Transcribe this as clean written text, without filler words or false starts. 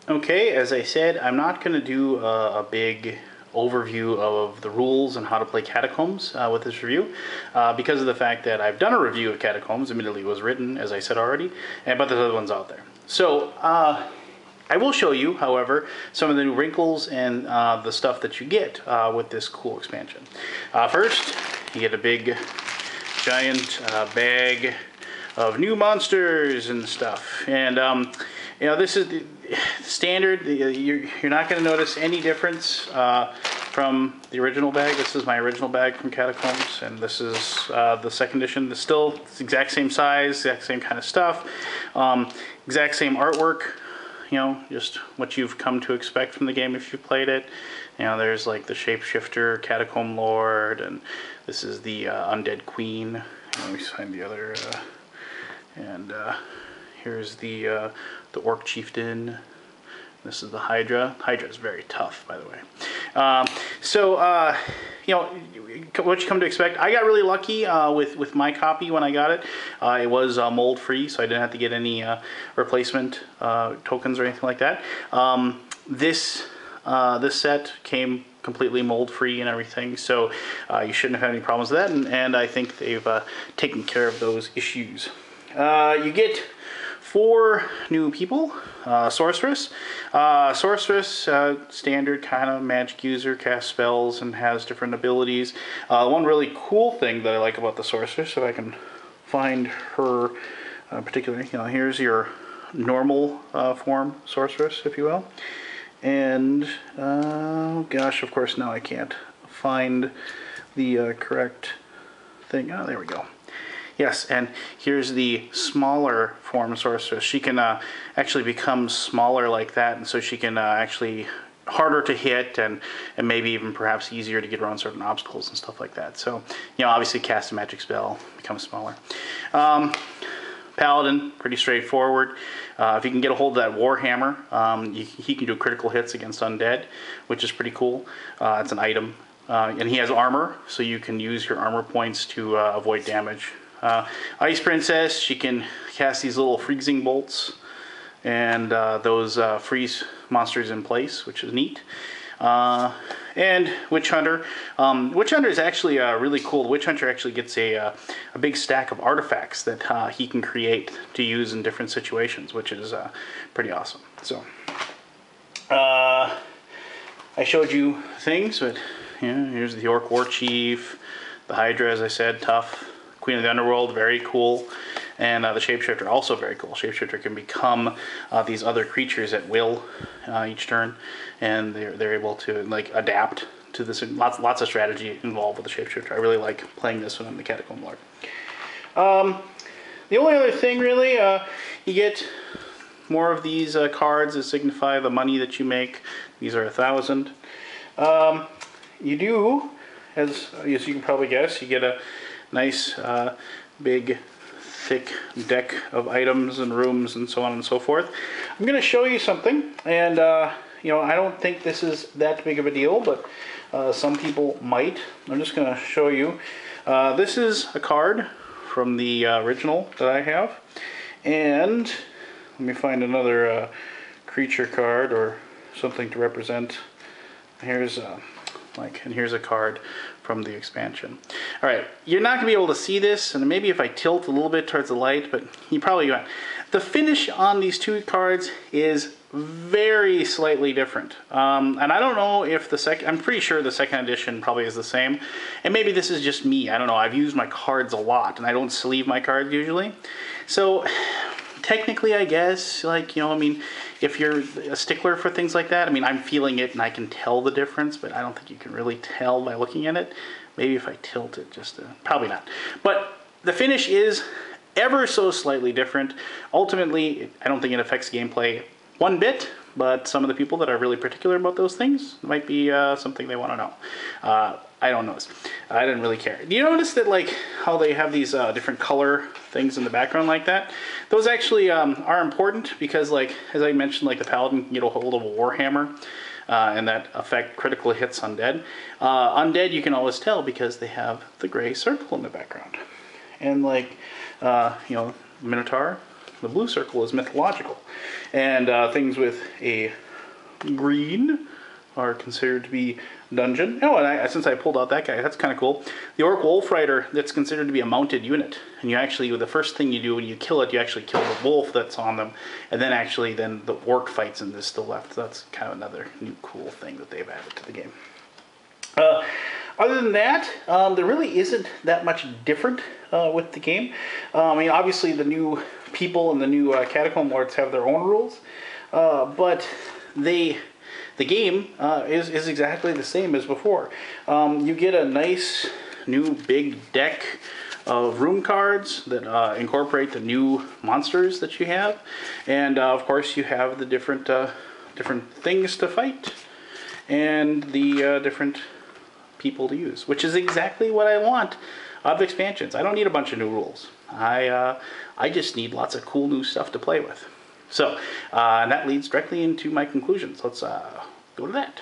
Okay, as I said, I'm not going to do a big overview of the rules and how to play Catacombs with this review because of the fact that I've done a review of Catacombs. Admittedly, it was written, as I said already, but there's other ones out there. So I will show you, however, some of the new wrinkles and the stuff that you get with this cool expansion. First, you get a big, giant bag of new monsters and stuff, and you know, this is the standard. You're not going to notice any difference from the original bag. This is my original bag from Catacombs, and this is the second edition. It's still the exact same size, exact same kind of stuff, exact same artwork. You know, just what you've come to expect from the game if you've played it. You know, there's like the Shapeshifter, Catacomb Lord, and this is the Undead Queen. Let me find the other, here's the Orc Chieftain. This is the Hydra. Hydra is very tough, by the way. You know, what you come to expect. I got really lucky with my copy when I got it. It was mold free, so I didn't have to get any replacement tokens or anything like that. This set came completely mold free and everything, so you shouldn't have had any problems with that, and I think they've taken care of those issues. You get 4 new people. Sorceress. Sorceress, standard kind of magic user, casts spells and has different abilities. One really cool thing that I like about the Sorceress, if I can find her particularly, you know, here's your normal form Sorceress, if you will. And, oh gosh, of course now I can't find the correct thing. Oh, there we go. Yes, and here's the smaller form Sorceress. She can actually become smaller like that, and so she can actually harder to hit and maybe even perhaps easier to get around certain obstacles and stuff like that. So, you know, obviously cast a magic spell, become smaller. Paladin, pretty straightforward. If you can get a hold of that Warhammer, he can do critical hits against undead, which is pretty cool. It's an item. And he has armor, so you can use your armor points to avoid damage. Ice Princess, she can cast these little freezing bolts, and those freeze monsters in place, which is neat. And Witch Hunter. Witch Hunter is actually really cool. The Witch Hunter actually gets a big stack of artifacts that he can create to use in different situations, which is pretty awesome. So, I showed you things, but yeah, here's the Orc War Chief, the Hydra, as I said, tough. Queen of the Underworld, very cool. And the Shapeshifter, also very cool. Shapeshifter can become these other creatures at will each turn, and they're able to like adapt to this. Lots of strategy involved with the Shapeshifter. I really like playing this one in the Catacomb Lord. The only other thing really, you get more of these cards that signify the money that you make. These are 1,000. You do, as you can probably guess, you get a nice big thick deck of items and rooms and so on and so forth. I'm going to show you something, and you know, I don't think this is that big of a deal, but some people might. I'm just going to show you. This is a card from the original that I have, and let me find another creature card or something to represent. Here's and here's a card from the expansion. All right, you're not gonna be able to see this, and maybe if I tilt a little bit towards the light, but you probably won't. The finish on these 2 cards is very slightly different. And I don't know if I'm pretty sure the second edition probably is the same. And maybe this is just me, I don't know. I've used my cards a lot, and I don't sleeve my cards usually. So, technically, I guess, like, you know, I mean, if you're a stickler for things like that, I mean, I'm feeling it and I can tell the difference, but I don't think you can really tell by looking at it. Maybe if I tilt it just probably not. But the finish is ever so slightly different. Ultimately, I don't think it affects gameplay one bit, but some of the people that are really particular about those things might be something they want to know. I don't notice. I didn't really care. Do you notice that, like, how they have these different color things in the background like that? Those actually are important because, like, as I mentioned, like the Paladin can get a hold of a Warhammer and that affect critical hits undead. Undead you can always tell because they have the gray circle in the background. And, like, you know, Minotaur, The blue circle is mythological. And things with a green are considered to be dungeon. Oh, and since I pulled out that guy, that's kind of cool. The Orc Wolf Rider, that's considered to be a mounted unit. And you actually, the first thing you do when you kill it, you actually kill the wolf that's on them. And then actually, then the orc fights and this still left. So that's kind of another new cool thing that they've added to the game. Other than that, there really isn't that much different with the game. I mean, obviously the new people and the new Catacomb Lords have their own rules. But the game is exactly the same as before. You get a nice new big deck of room cards that incorporate the new monsters that you have, and of course you have the different things to fight and the different people to use, which is exactly what I want of expansions. I don't need a bunch of new rules. I just need lots of cool new stuff to play with. So, and that leads directly into my conclusions. Let's go to that.